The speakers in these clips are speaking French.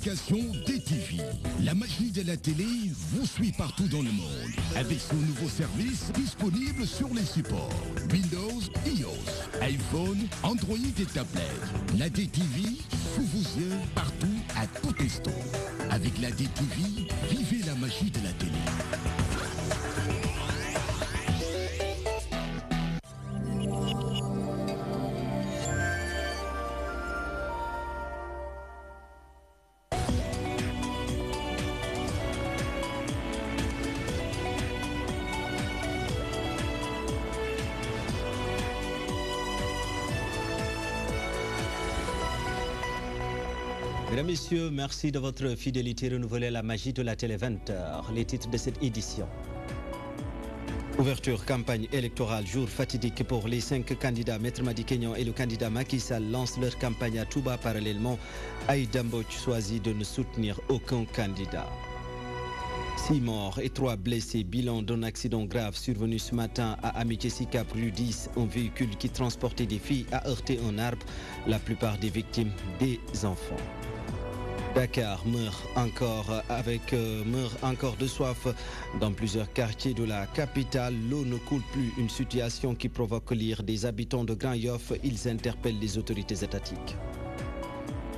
l'application DTV. La magie de la télé vous suit partout dans le monde avec son nouveau service disponible sur les supports Windows, iOS, iPhone, Android et tablette. La DTV sous vos yeux partout à tout instant. Avec la DTV, vivez la magie de la télé. Mesdames, Messieurs, merci de votre fidélité renouvelée à la magie de la télé 20h. Les titres de cette édition. Ouverture campagne électorale, jour fatidique pour les 5 candidats. Maître Madi Kenyon et le candidat Macky Sall lancent leur campagne à Touba. Parallèlement, Aïda Mbodj choisit de ne soutenir aucun candidat. 6 morts et 3 blessés. Bilan d'un accident grave survenu ce matin à Amitié Sicap rue 10. Un véhicule qui transportait des filles a heurté un arbre. La plupart des victimes, des enfants. Dakar meurt encore de soif dans plusieurs quartiers de la capitale. L'eau ne coule plus, une situation qui provoque l'ire des habitants de Grand Yoff. Ils interpellent les autorités étatiques.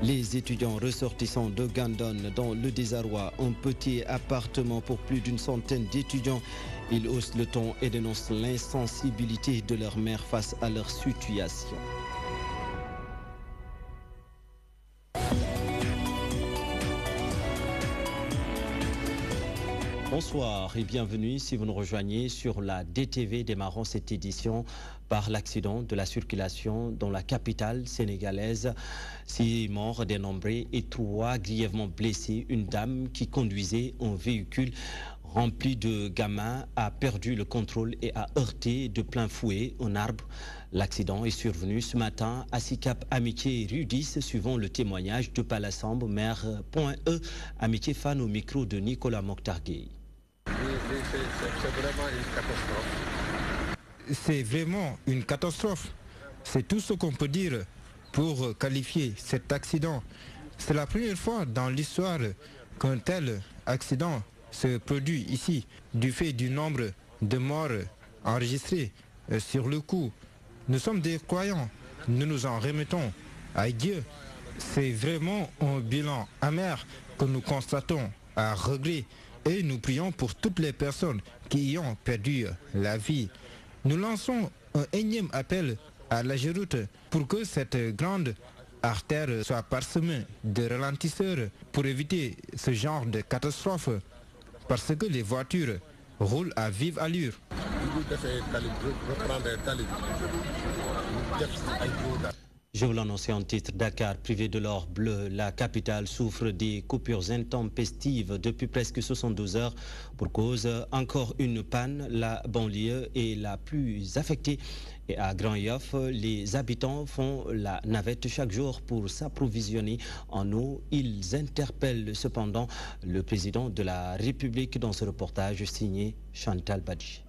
Les étudiants ressortissants de Gandon dans le désarroi, un petit appartement pour plus d'une centaine d'étudiants. Ils haussent le ton et dénoncent l'insensibilité de leur mère face à leur situation. Bonsoir et bienvenue si vous nous rejoignez sur la DTV, démarrant cette édition par l'accident de la circulation dans la capitale sénégalaise. 6 morts dénombrés et 3 grièvement blessés. Une dame qui conduisait un véhicule rempli de gamins a perdu le contrôle et a heurté de plein fouet un arbre. L'accident est survenu ce matin à Sicap Amitié rue 10, suivant le témoignage de Palassambe, maire .e Amitié fan au micro de Nicolas Mokhtar-Gueye. C'est vraiment une catastrophe. C'est vraiment une catastrophe. C'est tout ce qu'on peut dire pour qualifier cet accident. C'est la première fois dans l'histoire qu'un tel accident se produit ici, du fait du nombre de morts enregistrés sur le coup. Nous sommes des croyants, nous nous en remettons à Dieu. C'est vraiment un bilan amer que nous constatons à regret. Et nous prions pour toutes les personnes qui y ont perdu la vie. Nous lançons un énième appel à la Géroute pour que cette grande artère soit parsemée de ralentisseurs pour éviter ce genre de catastrophe. Parce que les voitures roulent à vive allure. Je vous l'annonçais en titre, Dakar, privé de l'or bleu, la capitale souffre des coupures intempestives depuis presque 72 heures. Pour cause, encore une panne, la banlieue est la plus affectée. Et à Grand Yoff, les habitants font la navette chaque jour pour s'approvisionner en eau. Ils interpellent cependant le président de la République dans ce reportage signé Chantal Badji.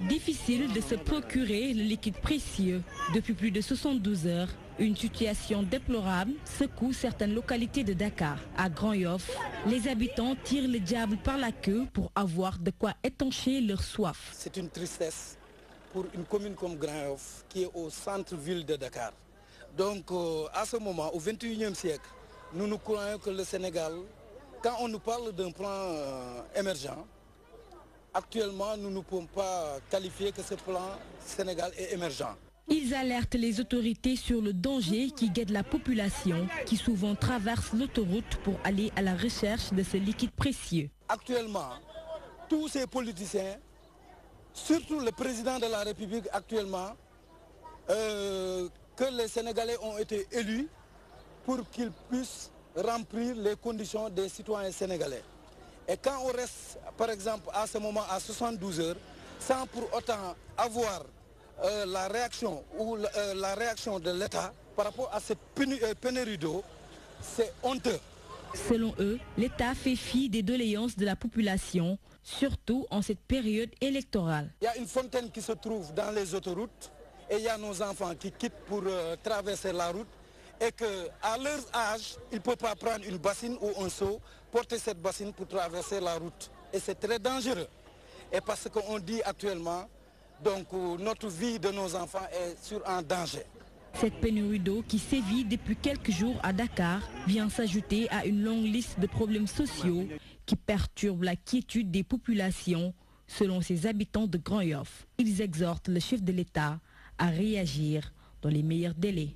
Difficile de se procurer le liquide précieux. Depuis plus de 72 heures, une situation déplorable secoue certaines localités de Dakar. À Grand Yoff, les habitants tirent le diable par la queue pour avoir de quoi étancher leur soif. C'est une tristesse pour une commune comme Grand Yoff qui est au centre-ville de Dakar. Donc à ce moment, au XXIe siècle, nous croyons que le Sénégal, quand on nous parle d'un plan émergent, actuellement, nous ne pouvons pas qualifier que ce plan Sénégal est émergent. Ils alertent les autorités sur le danger qui guette la population, qui souvent traverse l'autoroute pour aller à la recherche de ce liquide précieux. Actuellement, tous ces politiciens, surtout le président de la République actuellement, que les Sénégalais ont été élus pour qu'ils puissent remplir les conditions des citoyens sénégalais. Et quand on reste, par exemple, à ce moment à 72 heures, sans pour autant avoir la réaction ou la réaction de l'État par rapport à cette pénurie d'eau, c'est honteux. Selon eux, l'État fait fi des doléances de la population, surtout en cette période électorale. Il y a une fontaine qui se trouve dans les autoroutes et il y a nos enfants qui quittent pour traverser la route et qu'à leur âge, ils ne peuvent pas prendre une bassine ou un seau, porter cette bassine pour traverser la route. Et c'est très dangereux. Et parce qu'on dit actuellement, donc notre vie de nos enfants est en danger. Cette pénurie d'eau qui sévit depuis quelques jours à Dakar vient s'ajouter à une longue liste de problèmes sociaux qui perturbent la quiétude des populations, selon ces habitants de Grand Yoff. Ils exhortent le chef de l'État à réagir dans les meilleurs délais.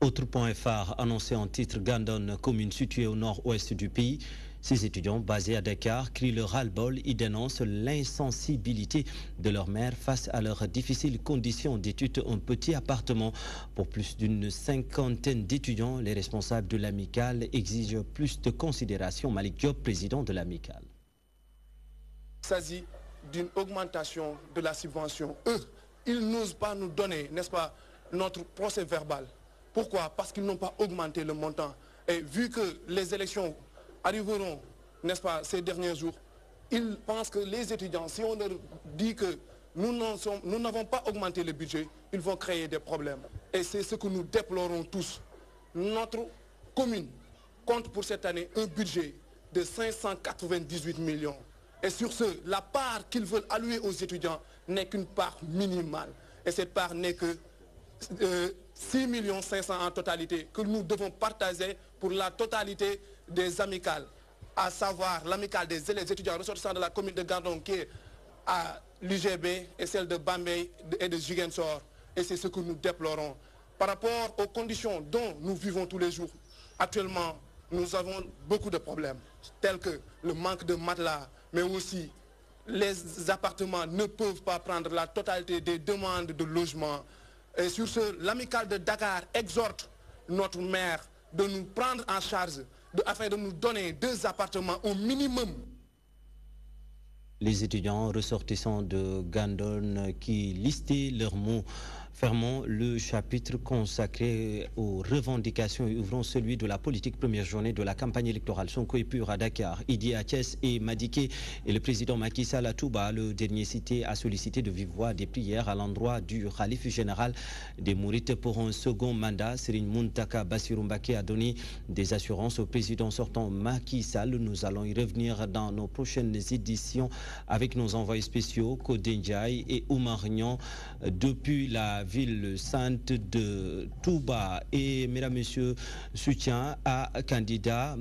Autre point phare annoncé en titre, Gandon, commune située au nord-ouest du pays. Ces étudiants basés à Dakar crient le ras-le-bol. Ils dénoncent l'insensibilité de leur mère face à leurs difficiles conditions d'études. Un petit appartement pour plus d'une cinquantaine d'étudiants. Les responsables de l'amicale exigent plus de considération. Malik Diop, président de l'amicale. Il s'agit d'une augmentation de la subvention. Eux, ils n'osent pas nous donner, n'est-ce pas, notre procès verbal. Pourquoi? Parce qu'ils n'ont pas augmenté le montant. Et vu que les élections arriveront, n'est-ce pas, ces derniers jours, ils pensent que les étudiants, si on leur dit que nous n'avons pas augmenté le budget, ils vont créer des problèmes. Et c'est ce que nous déplorons tous. Notre commune compte pour cette année un budget de 598 millions. Et sur ce, la part qu'ils veulent allouer aux étudiants n'est qu'une part minimale. Et cette part n'est que 6,5 millions en totalité que nous devons partager pour la totalité des amicales, à savoir l'amicale des étudiants ressortissants de la commune de Gandon qui est à l'UGB et celle de Bambey et de Ziguinchor. Et c'est ce que nous déplorons. Par rapport aux conditions dont nous vivons tous les jours, actuellement, nous avons beaucoup de problèmes, tels que le manque de matelas, mais aussi les appartements ne peuvent pas prendre la totalité des demandes de logement. Et sur ce, l'amicale de Dakar exhorte notre maire de nous prendre en charge afin de nous donner 2 appartements au minimum. Les étudiants ressortissants de Gandon qui listaient leurs mots. Fermons le chapitre consacré aux revendications et ouvrons celui de la politique. Première journée de la campagne électorale. Sonko est pur à Dakar, Idi à Thiès et Madiké. Et le président Macky Sall à Touba, le dernier cité, a sollicité de vive voix des prières à l'endroit du khalife général des Mourites pour un second mandat. Serigne Muntaka Bassirou Mbacké a donné des assurances au président sortant Macky Sall. Nous allons y revenir dans nos prochaines éditions avec nos envoyés spéciaux Kodé Ndiaye et Oumar Niang depuis la ville sainte de Touba. Et mesdames, messieurs, soutien à un candidat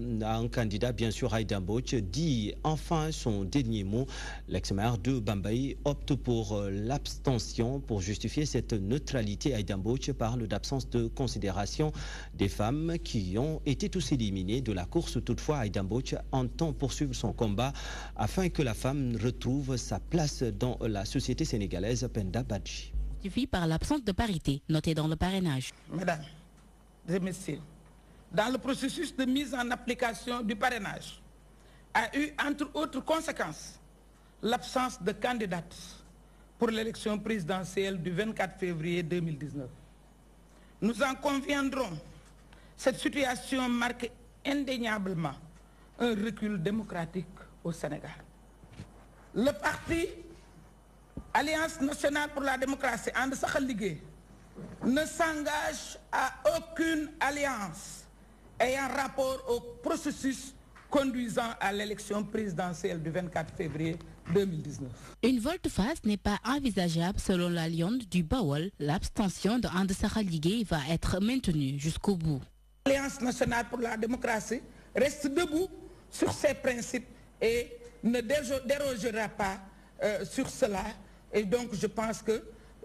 bien sûr, Aïda Mbodj, dit enfin son dernier mot. L'ex-maire de Bambey opte pour l'abstention pour justifier cette neutralité. Aïda Mbodj parle d'absence de considération des femmes qui ont été tous éliminées de la course. Toutefois, Aïda Mbodj entend poursuivre son combat afin que la femme retrouve sa place dans la société sénégalaise. Penda Badji. Par l'absence de parité notée dans le parrainage. Mesdames et messieurs, dans le processus de mise en application du parrainage a eu entre autres conséquences l'absence de candidates pour l'élection présidentielle du 24 février 2019. Nous en conviendrons, cette situation marque indéniablement un recul démocratique au Sénégal. Le parti Alliance nationale pour la démocratie, And Saxal Liguey, ne s'engage à aucune alliance ayant rapport au processus conduisant à l'élection présidentielle du 24 février 2019. Une volte-face n'est pas envisageable selon l'Alliance du Bawol. L'abstention de And Saxal Liguey va être maintenue jusqu'au bout. L'Alliance nationale pour la démocratie reste debout sur ses principes et ne dérogera pas sur cela. Et donc, je pense que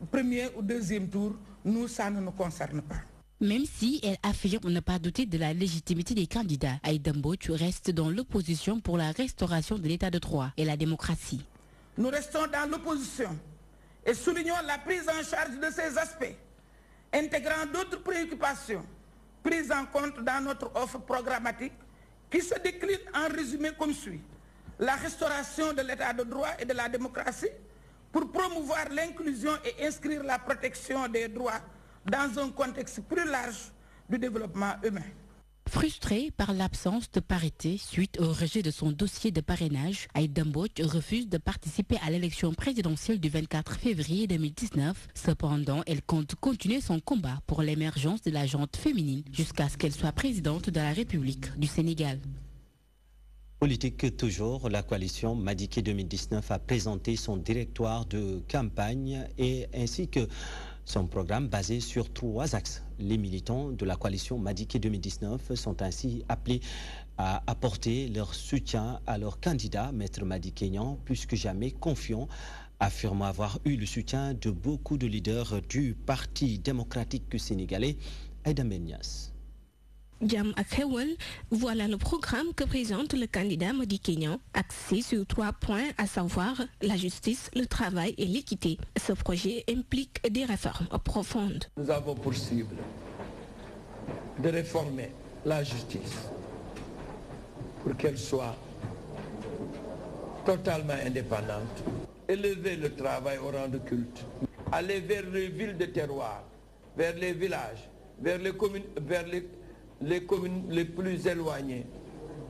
premier ou deuxième tour, nous, ça ne nous concerne pas. Même si elle affirme ne pas douter de la légitimité des candidats, Aïda Mbodj reste dans l'opposition pour la restauration de l'état de droit et la démocratie. Nous restons dans l'opposition et soulignons la prise en charge de ces aspects, intégrant d'autres préoccupations prises en compte dans notre offre programmatique qui se décline en résumé comme suit. La restauration de l'état de droit et de la démocratie, pour promouvoir l'inclusion et inscrire la protection des droits dans un contexte plus large du développement humain. Frustré par l'absence de parité suite au rejet de son dossier de parrainage, Aïda Mbodj refuse de participer à l'élection présidentielle du 24 février 2019. Cependant, elle compte continuer son combat pour l'émergence de la gente féminine jusqu'à ce qu'elle soit présidente de la République du Sénégal. Politique toujours, la coalition Madické 2019 a présenté son directoire de campagne et ainsi que son programme basé sur 3 axes. Les militants de la coalition Madické 2019 sont ainsi appelés à apporter leur soutien à leur candidat, Maître Madické Niang, plus que jamais confiant, affirmant avoir eu le soutien de beaucoup de leaders du Parti démocratique sénégalais, Aïda Mbenias. Jam ak Xewal, voilà le programme que présente le candidat Madické Niang, axé sur 3 points, à savoir la justice, le travail et l'équité. Ce projet implique des réformes profondes. Nous avons pour cible de réformer la justice pour qu'elle soit totalement indépendante, élever le travail au rang de culte, aller vers les villes de terroir, vers les villages, vers les communes, les communes les plus éloignées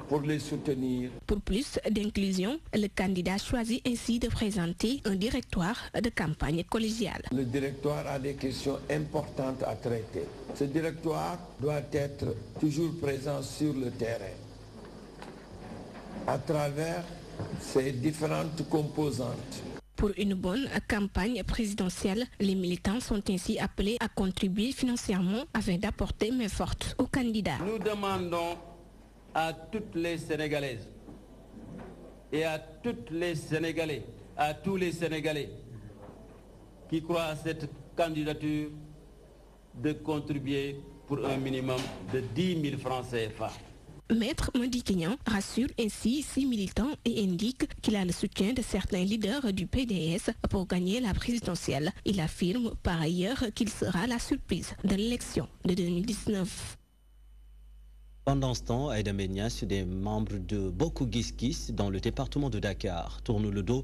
pour les soutenir. Pour plus d'inclusion, le candidat choisit ainsi de présenter un directoire de campagne collégiale. Le directoire a des questions importantes à traiter. Ce directoire doit être toujours présent sur le terrain à travers ses différentes composantes. Pour une bonne campagne présidentielle, les militants sont ainsi appelés à contribuer financièrement afin d'apporter main forte aux candidats. Nous demandons à toutes les Sénégalaises et à toutes les Sénégalais, à tous les Sénégalais qui croient à cette candidature de contribuer pour un minimum de 10 000 francs CFA. Maître Madické Niang rassure ainsi 6 militants et indique qu'il a le soutien de certains leaders du PDS pour gagner la présidentielle. Il affirme par ailleurs qu'il sera la surprise de l'élection de 2019. Pendant ce temps, Aïda Mbenias, des membres de Bokk Gis Gis dans le département de Dakar, tournent le dos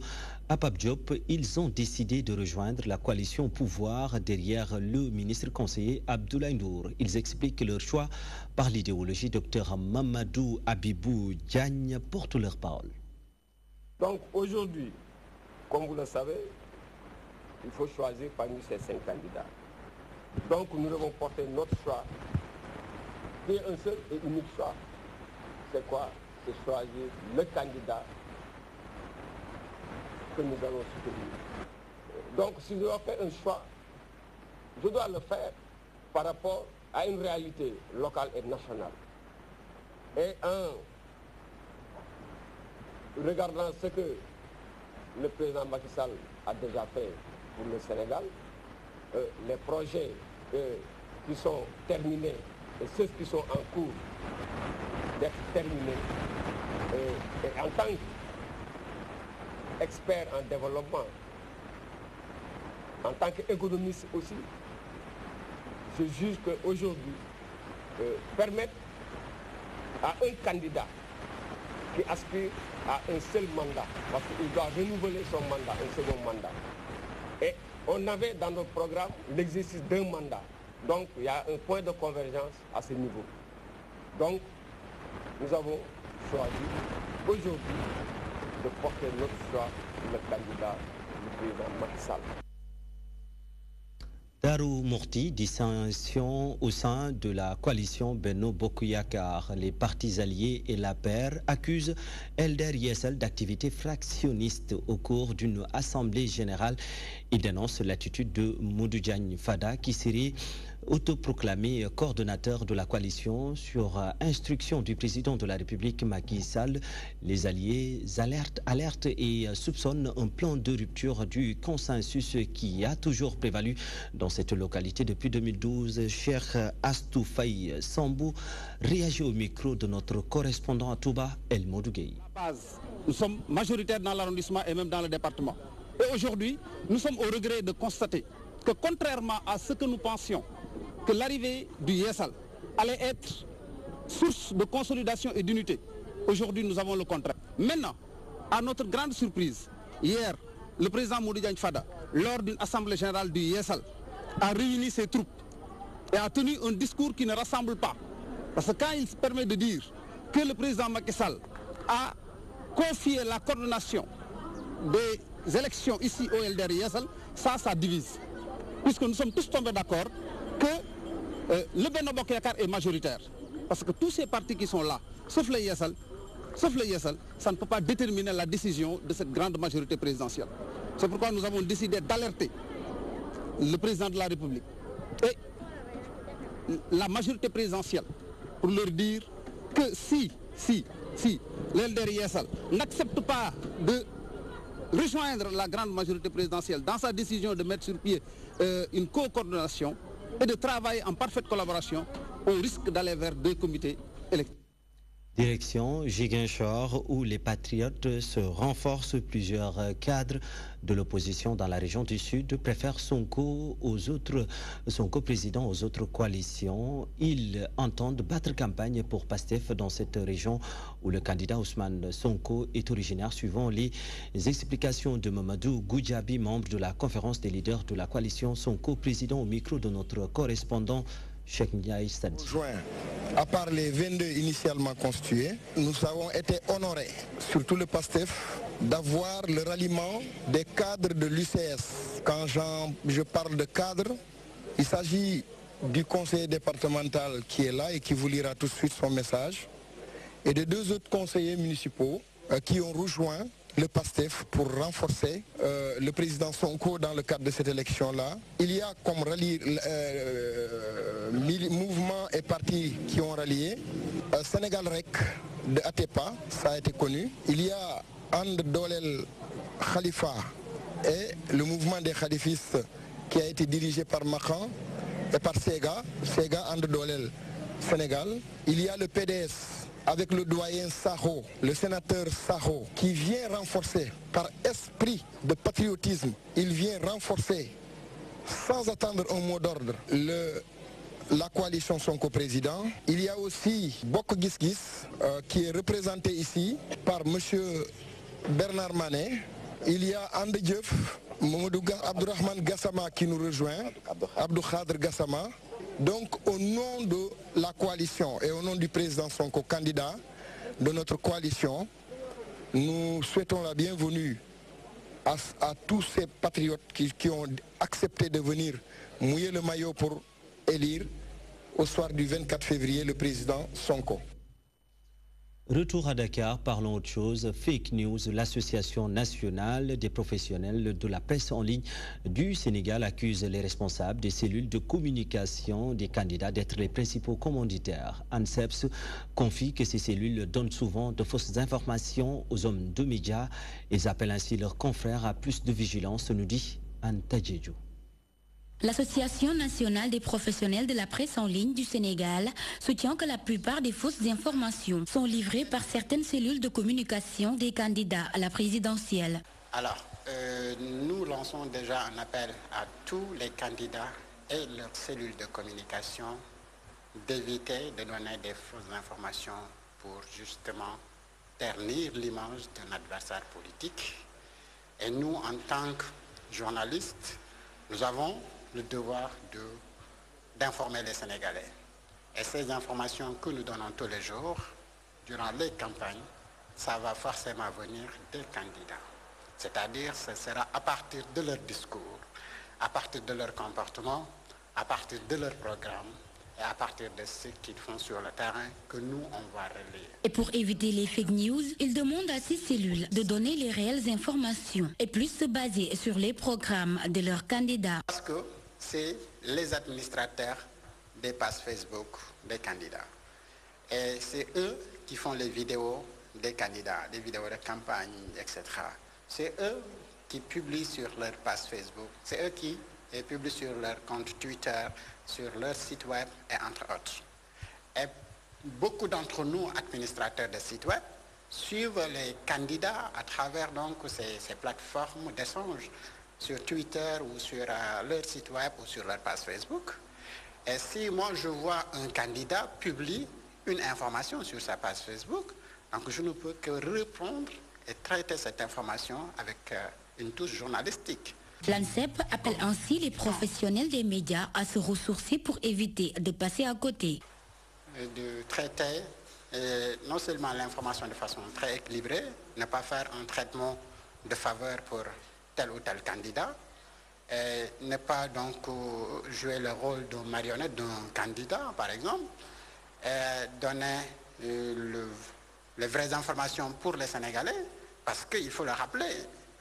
à Pape Diop. Ils ont décidé de rejoindre la coalition au pouvoir derrière le ministre conseiller Abdoulaye Ndour. Ils expliquent leur choix par l'idéologie. Dr Mamadou Abibou Diagne porte leur parole. Donc aujourd'hui, comme vous le savez, il faut choisir parmi ces 5 candidats. Donc nous devons porter notre choix, qui est un seul et unique choix. C'est quoi? C'est choisir le candidat que nous allons soutenir. Donc si je dois faire un choix, je dois le faire par rapport à une réalité locale et nationale. Et en regardant ce que le président Macky Sall a déjà fait pour le Sénégal, les projets qui sont terminés et ceux qui sont en cours d'être terminés, et en tant qu'expert en développement, en tant qu'économiste aussi, je juge qu'aujourd'hui, permettre à un candidat qui aspire à un seul mandat, parce qu'il doit renouveler son mandat, un second mandat. Et on avait dans notre programme l'exercice d'un mandat. Donc il y a un point de convergence à ce niveau. Donc nous avons choisi aujourd'hui de porter notre choix sur le candidat du président Macky Sall. Darou Mourti, dissension au sein de la coalition Benno Bokk Yakaar. Les partis alliés et la paire accusent Elder Yessel d'activité fractionniste au cours d'une assemblée générale. Ils dénoncent l'attitude de Modou Diagne Fada qui serait autoproclamé coordonnateur de la coalition sur instruction du président de la République Macky Sall. Les alliés alertent et soupçonnent un plan de rupture du consensus qui a toujours prévalu dans cette localité depuis 2012. Cheikh Astou Faye Sambou réagit au micro de notre correspondant à Touba, El Modou Gueye. Nous sommes majoritaires dans l'arrondissement et même dans le département. Et aujourd'hui, nous sommes au regret de constater que contrairement à ce que nous pensions, que l'arrivée du Yessal allait être source de consolidation et d'unité. Aujourd'hui, nous avons le contraire. Maintenant, à notre grande surprise, hier, le président Modou Diagne Fada, lors d'une assemblée générale du Yessal, a réuni ses troupes et a tenu un discours qui ne rassemble pas. Parce que quand il se permet de dire que le président Macky Sall a confié la coordination des élections ici au LDR Yeesal, ça divise. Puisque nous sommes tous tombés d'accord que le Benno Bokk Yakaar est majoritaire. Parce que tous ces partis qui sont là, sauf le Yeesal, ça ne peut pas déterminer la décision de cette grande majorité présidentielle. C'est pourquoi nous avons décidé d'alerter le président de la République et la majorité présidentielle pour leur dire que si l'LDR Yeesal n'accepte pas de rejoindre la grande majorité présidentielle dans sa décision de mettre sur pied une co-coordination et de travailler en parfaite collaboration, on risque d'aller vers 2 comités électoraux. Direction Ziguinchor, où les patriotes se renforcent. Plusieurs cadres de l'opposition dans la région du Sud préfèrent son coprésident aux autres coalitions. Ils entendent battre campagne pour Pastef dans cette région où le candidat Ousmane Sonko est originaire, suivant les explications de Mamadou Goudiaby, membre de la conférence des leaders de la coalition Sonko, président au micro de notre correspondant Cheikh Ndiaye Sadji. À part les 22 initialement constitués, nous avons été honorés, surtout le PASTEF, d'avoir le ralliement des cadres de l'UCS. Quand je parle de cadres, il s'agit du conseiller départemental qui est là et qui vous lira tout de suite son message, et de 2 autres conseillers municipaux qui ont rejoint le PASTEF pour renforcer le président Sonko dans le cadre de cette élection-là. Il y a comme mouvements et partis qui ont rallié. Sénégal Rec de Atepa, ça a été connu. Il y a And Dolel Khalifa et le mouvement des khalifistes qui a été dirigé par Makan et par Sega And Dolel Sénégal. Il y a le PDS avec le doyen Saho, le sénateur Saho, qui vient renforcer par esprit de patriotisme, il vient renforcer, sans attendre un mot d'ordre, la coalition Sonko président. Il y a aussi Bok Gisgis, qui est représenté ici par M. Bernard Manet. Il y a Ande Dieuf, Abdourahmane Gassama qui nous rejoint, Abdou Khadr Gassama. Donc au nom de la coalition et au nom du président Sonko, candidat de notre coalition, nous souhaitons la bienvenue à tous ces patriotes qui ont accepté de venir mouiller le maillot pour élire au soir du 24 février le président Sonko. Retour à Dakar, parlons autre chose. Fake News, l'association nationale des professionnels de la presse en ligne du Sénégal accuse les responsables des cellules de communication des candidats d'être les principaux commanditaires. ANSEPS confie que ces cellules donnent souvent de fausses informations aux hommes de médias. Ils appellent ainsi leurs confrères à plus de vigilance, nous dit Anne Tadjedjou. L'Association nationale des professionnels de la presse en ligne du Sénégal soutient que la plupart des fausses informations sont livrées par certaines cellules de communication des candidats à la présidentielle. Alors, nous lançons déjà un appel à tous les candidats et leurs cellules de communication d'éviter de donner des fausses informations pour justement ternir l'image d'un adversaire politique. Et nous, en tant que journalistes, nous avons le devoir d'informer les Sénégalais. Et ces informations que nous donnons tous les jours, durant les campagnes, ça va forcément venir des candidats. C'est-à-dire, ce sera à partir de leur discours, à partir de leur comportement, à partir de leur programme et à partir de ce qu'ils font sur le terrain que nous, on va relayer. Et pour éviter les fake news, ils demandent à ces cellules de donner les réelles informations et plus se baser sur les programmes de leurs candidats. Parce que c'est les administrateurs des pages Facebook des candidats. Et c'est eux qui font les vidéos des candidats, des vidéos de campagne, etc. C'est eux qui publient sur leur page Facebook. C'est eux qui publient sur leur compte Twitter, sur leur site web et entre autres. Et beaucoup d'entre nous, administrateurs de sites web, suivent les candidats à travers donc ces plateformes d'échange sur Twitter ou sur leur site web ou sur leur page Facebook. Et si moi je vois un candidat publie une information sur sa page Facebook, donc je ne peux que répondre et traiter cette information avec une touche journalistique. L'ANSEP appelle ainsi les professionnels des médias à se ressourcer pour éviter de passer à côté. de traiter non seulement l'information de façon très équilibrée, ne pas faire un traitement de faveur pour tel ou tel candidat, ne pas donc jouer le rôle de marionnette d'un candidat, par exemple, donner les vraies informations pour les Sénégalais, parce qu'il faut le rappeler,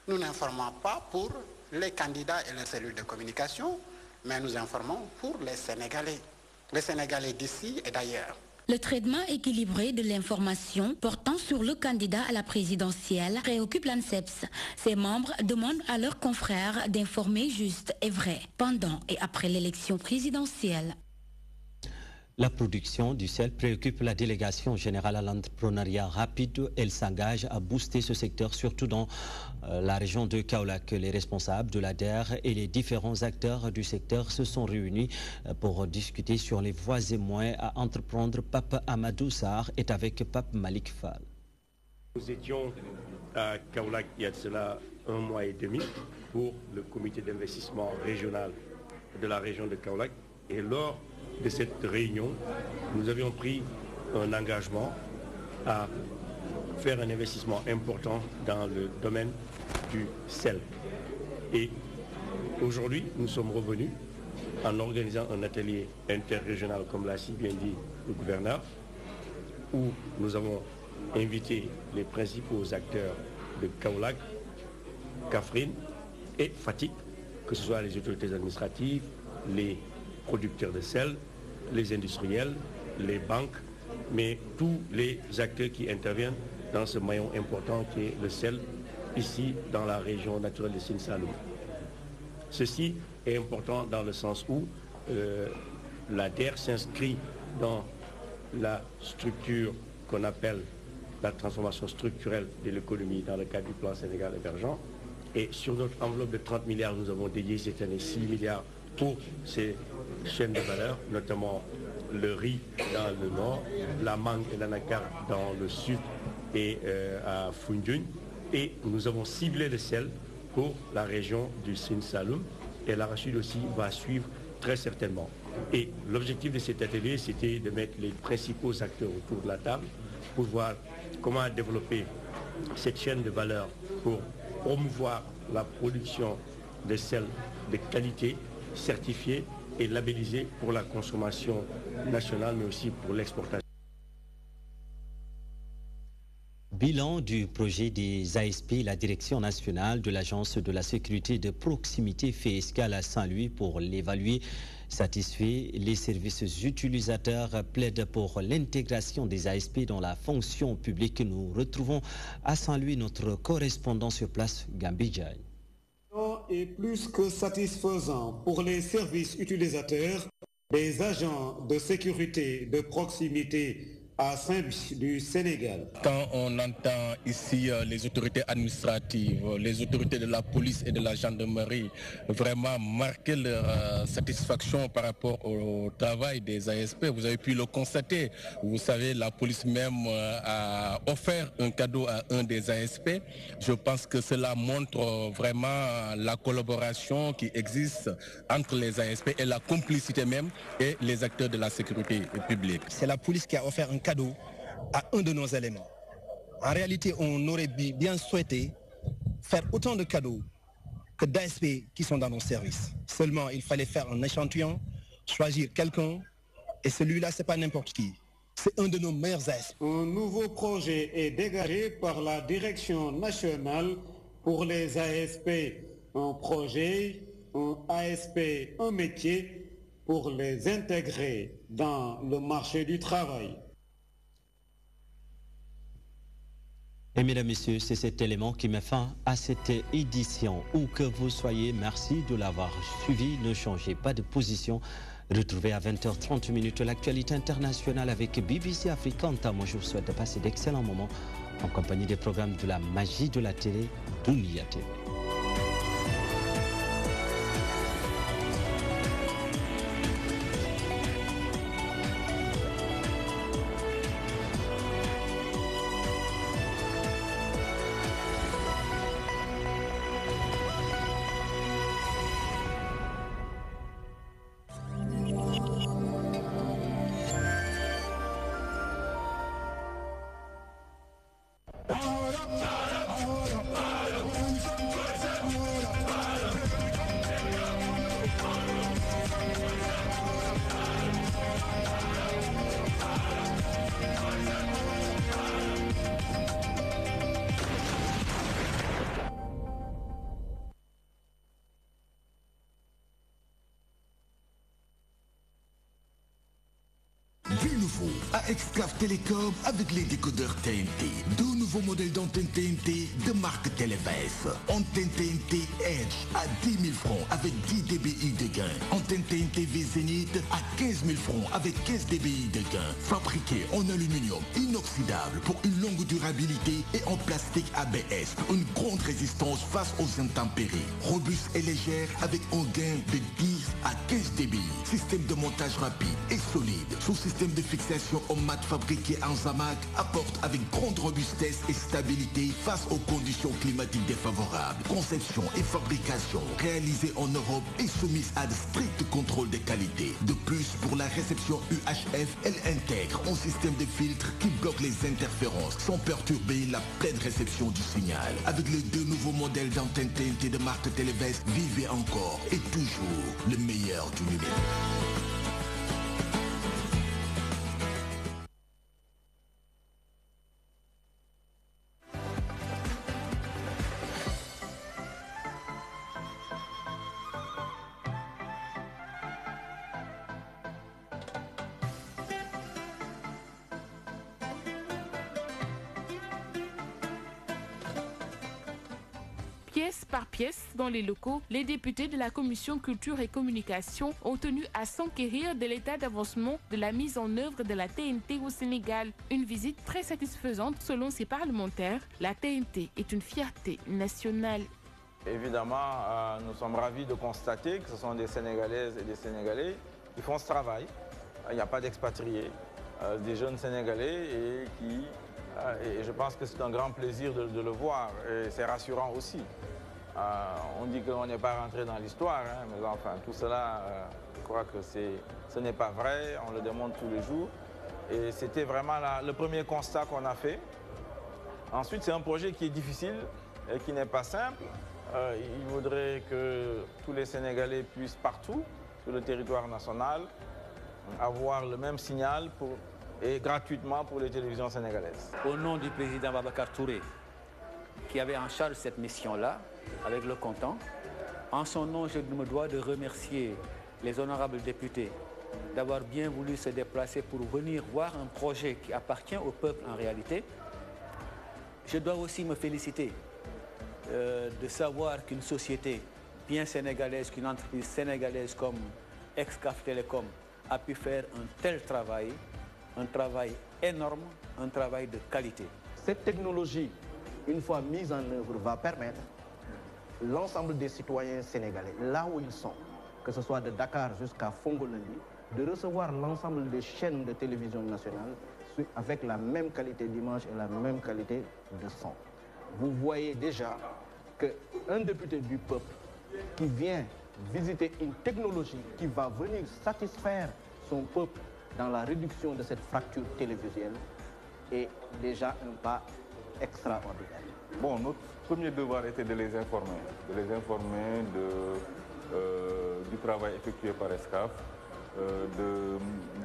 nous n'informons pas pour les candidats et leurs cellules de communication, mais nous informons pour les Sénégalais d'ici et d'ailleurs. Le traitement équilibré de l'information portant sur le candidat à la présidentielle préoccupe l'ANSEPS. Ses membres demandent à leurs confrères d'informer juste et vrai pendant et après l'élection présidentielle. La production du sel préoccupe la délégation générale à l'entrepreneuriat rapide. Elle s'engage à booster ce secteur, surtout dans la région de Kaolack. Les responsables de l'ADER et les différents acteurs du secteur se sont réunis pour discuter sur les voies et moyens à entreprendre. Pape Amadou Sarr est avec Pape Malik Fall. Nous étions à Kaolack il y a de cela 1 mois et demi pour le comité d'investissement régional de la région de Kaolack. Et lors de cette réunion, nous avions pris un engagement à faire un investissement important dans le domaine du sel. Et aujourd'hui, nous sommes revenus en organisant un atelier interrégional, comme l'a si bien dit le gouverneur, où nous avons invité les principaux acteurs de Kaolack, Kaffrine et Fatick, que ce soit les autorités administratives, les producteurs de sel, les industriels, les banques, mais tous les acteurs qui interviennent dans ce maillon important qui est le sel, ici dans la région naturelle de Sine Saloum. Ceci est important dans le sens où l'ADER s'inscrit dans la structure qu'on appelle la transformation structurelle de l'économie dans le cadre du plan Sénégal émergent. Et sur notre enveloppe de 30 milliards, nous avons dédié cette année 6 milliards pour ces chaînes de valeur, notamment le riz dans le nord, la mangue et l'anacarde dans le sud et à Foundiougne. Et nous avons ciblé le sel pour la région du Sine Saloum et l'arachide aussi va suivre très certainement. Et l'objectif de cet atelier, c'était de mettre les principaux acteurs autour de la table pour voir comment développer cette chaîne de valeur pour promouvoir la production de sel de qualité certifié et labellisé pour la consommation nationale, mais aussi pour l'exportation. Bilan du projet des ASP, la Direction nationale de l'Agence de la sécurité de proximité fait escale à Saint-Louis pour l'évaluer. Satisfait, les services utilisateurs plaident pour l'intégration des ASP dans la fonction publique. Nous retrouvons à Saint-Louis notre correspondant sur place, Gambi Diagne. Est plus que satisfaisant pour les services utilisateurs des agents de sécurité de proximité à Saint-Louis du Sénégal. Quand on entend ici les autorités administratives, les autorités de la police et de la gendarmerie vraiment marquer leur satisfaction par rapport au travail des ASP, vous avez pu le constater. Vous savez, la police même a offert un cadeau à un des ASP. Je pense que cela montre vraiment la collaboration qui existe entre les ASP et la complicité même et les acteurs de la sécurité publique. C'est la police qui a offert un cadeau à un de nos éléments. En réalité, on aurait bien souhaité faire autant de cadeaux que d'ASP qui sont dans nos services. Seulement, il fallait faire un échantillon, choisir quelqu'un, et celui-là, c'est pas n'importe qui. C'est un de nos meilleurs ASP. Un nouveau projet est dégagé par la Direction nationale pour les ASP. Un projet, un ASP, un métier pour les intégrer dans le marché du travail. Et mesdames, messieurs, c'est cet élément qui met fin à cette édition. Où que vous soyez, merci de l'avoir suivi. Ne changez pas de position. Retrouvez à 20h30 l'actualité internationale avec BBC Africa. Moi, je vous souhaite de passer d'excellents moments en compagnie des programmes de la magie de la télé, Dunia TV. nouveau à Excaf Télécom avec les décodeurs TNT. Deux nouveaux modèles d'antenne TNT de marque Televès. Antenne TNT Edge à 10 000 francs avec 10 dBi de gain. Antenne TNT V Zénith à 15 000 francs avec 15 dBi de gain. Fabriqué en aluminium inoxydable pour une longue durabilité et en plastique ABS. Une grande résistance face aux intempéries. Robuste et légère avec un gain de 10 à 15 dBi. Système de montage rapide et solide. Son système de fixation en mat fabriqué en Zamac apporte avec grande robustesse et stabilité face aux conditions climatiques défavorables. Conception et fabrication réalisées en Europe et soumises à de stricts contrôles de qualité. De plus, pour la réception UHF, elle intègre un système de filtre qui bloque les interférences sans perturber la pleine réception du signal. Avec les deux nouveaux modèles d'antenne TNT de marque Televès, vivez encore et toujours le meilleur du numérique. Pièce par pièce, dans les locaux, les députés de la Commission Culture et Communication ont tenu à s'enquérir de l'état d'avancement de la mise en œuvre de la TNT au Sénégal. Une visite très satisfaisante selon ces parlementaires. La TNT est une fierté nationale. Évidemment, nous sommes ravis de constater que ce sont des Sénégalaises et des Sénégalais qui font ce travail. Il n'y a pas d'expatriés, des jeunes Sénégalais et je pense que c'est un grand plaisir de le voir et c'est rassurant aussi. On dit qu'on n'est pas rentré dans l'histoire, hein, mais enfin tout cela, je crois que ce n'est pas vrai, on le démontre tous les jours. Et c'était vraiment le premier constat qu'on a fait. Ensuite, c'est un projet qui est difficile et qui n'est pas simple. Il faudrait que tous les Sénégalais puissent partout sur le territoire national avoir le même signal et gratuitement pour les télévisions sénégalaises. Au nom du président Babacar Touré, qui avait en charge cette mission-là, avec le comptant, en son nom, je me dois de remercier les honorables députés d'avoir bien voulu se déplacer pour venir voir un projet qui appartient au peuple en réalité. Je dois aussi me féliciter de savoir qu'une société bien sénégalaise, qu'une entreprise sénégalaise comme Excaf Télécom a pu faire un tel travail, un travail énorme, un travail de qualité. Cette technologie, une fois mise en œuvre, va permettre l'ensemble des citoyens sénégalais, là où ils sont, que ce soit de Dakar jusqu'à Fongolandi, de recevoir l'ensemble des chaînes de télévision nationale avec la même qualité d'image et la même qualité de son. Vous voyez déjà qu'un député du peuple qui vient visiter une technologie qui va venir satisfaire son peuple dans la réduction de cette fracture télévisuelle est déjà un pas extraordinaire. Bon, notre premier devoir était de les informer du travail effectué par Excaf,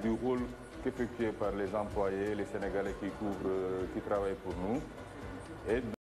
du rôle qu'effectué par les employés, les Sénégalais qui travaillent pour nous. Et